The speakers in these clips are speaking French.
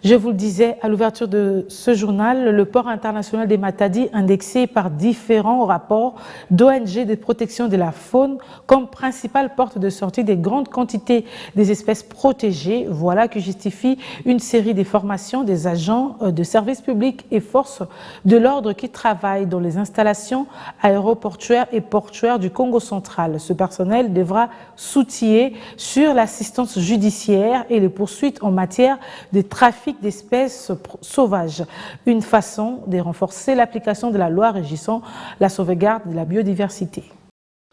Je vous le disais à l'ouverture de ce journal, le port international des Matadi, indexé par différents rapports d'ONG de protection de la faune comme principale porte de sortie des grandes quantités des espèces protégées, voilà qui justifie une série de formations des agents de services publics et forces de l'ordre qui travaillent dans les installations aéroportuaires et portuaires du Congo central. Ce personnel devra s'outiller sur l'assistance judiciaire et les poursuites en matière de trafic d'espèces sauvages, une façon de renforcer l'application de la loi régissant la sauvegarde de la biodiversité.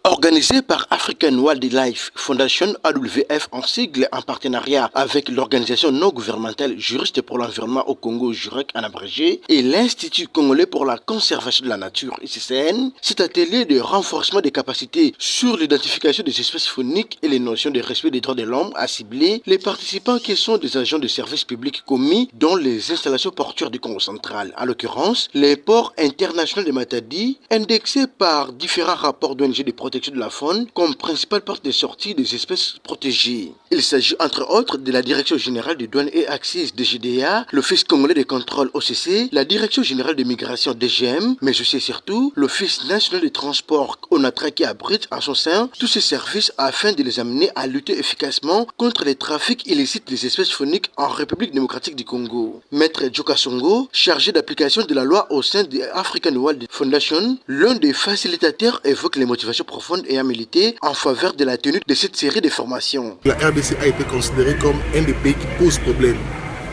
Organisé par African Wildlife Foundation, AWF en sigle, en partenariat avec l'organisation non gouvernementale Juristes pour l'environnement au Congo, JUREC en abrégé, et l'Institut congolais pour la conservation de la nature, ICCN, cet atelier de renforcement des capacités sur l'identification des espèces fauniques et les notions de respect des droits de l'homme a ciblé les participants qui sont des agents de services publics commis dans les installations portuaires du Congo central, en l'occurrence les ports internationaux de Matadi, indexés par différents rapports d'ONG de protection de la faune comme principale porte de sortie des espèces protégées. Il s'agit entre autres de la Direction générale des douanes et accès DGDA, l'Office congolais de contrôle OCC, la Direction générale de migration DGM, mais aussi et surtout l'Office national de transport ONATRA qui abrite en son sein tous ces services afin de les amener à lutter efficacement contre les trafics illicites des espèces fauniques en République démocratique du Congo. Maître Djoka Songo, chargé d'application de la loi au sein de African Wildlife Foundation, l'un des facilitateurs évoque les motivations profondes et à militer en faveur de la tenue de cette série de formations. La RDC a été considérée comme un des pays qui pose problème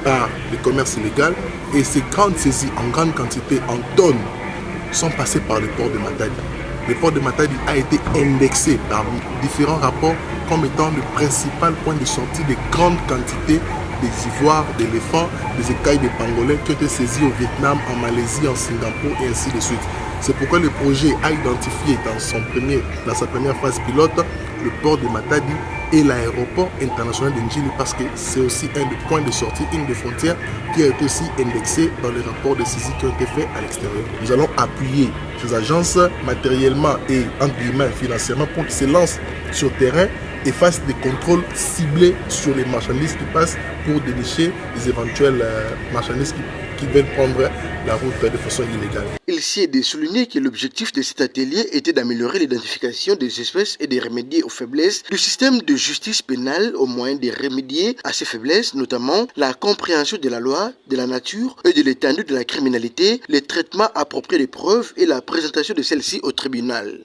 par le commerce illégal et ces grandes saisies en grande quantité en tonnes sont passées par le port de Matadi. Le port de Matadi a été indexé par différents rapports comme étant le principal point de sortie de grandes quantités des ivoires, d'éléphants, des écailles de pangolins qui ont été saisis au Vietnam, en Malaisie, en Singapour et ainsi de suite. C'est pourquoi le projet a identifié dans sa première phase pilote le port de Matadi et l'aéroport international de Njili parce que c'est aussi un des points de sortie, une des frontières qui a été aussi indexée dans les rapports de saisie qui ont été faits à l'extérieur. Nous allons appuyer ces agences matériellement et entre guillemets financièrement pour qu'ils se lancent sur le terrain et fassent des contrôles ciblés sur les marchandises qui passent pour dénicher les éventuelles marchandises qui veulent prendre la route de façon illégale. Il s'y est de souligner que l'objectif de cet atelier était d'améliorer l'identification des espèces et de remédier aux faiblesses du système de justice pénale au moyen de remédier à ces faiblesses, notamment la compréhension de la loi, de la nature et de l'étendue de la criminalité, les traitements appropriés des preuves et la présentation de celles-ci au tribunal.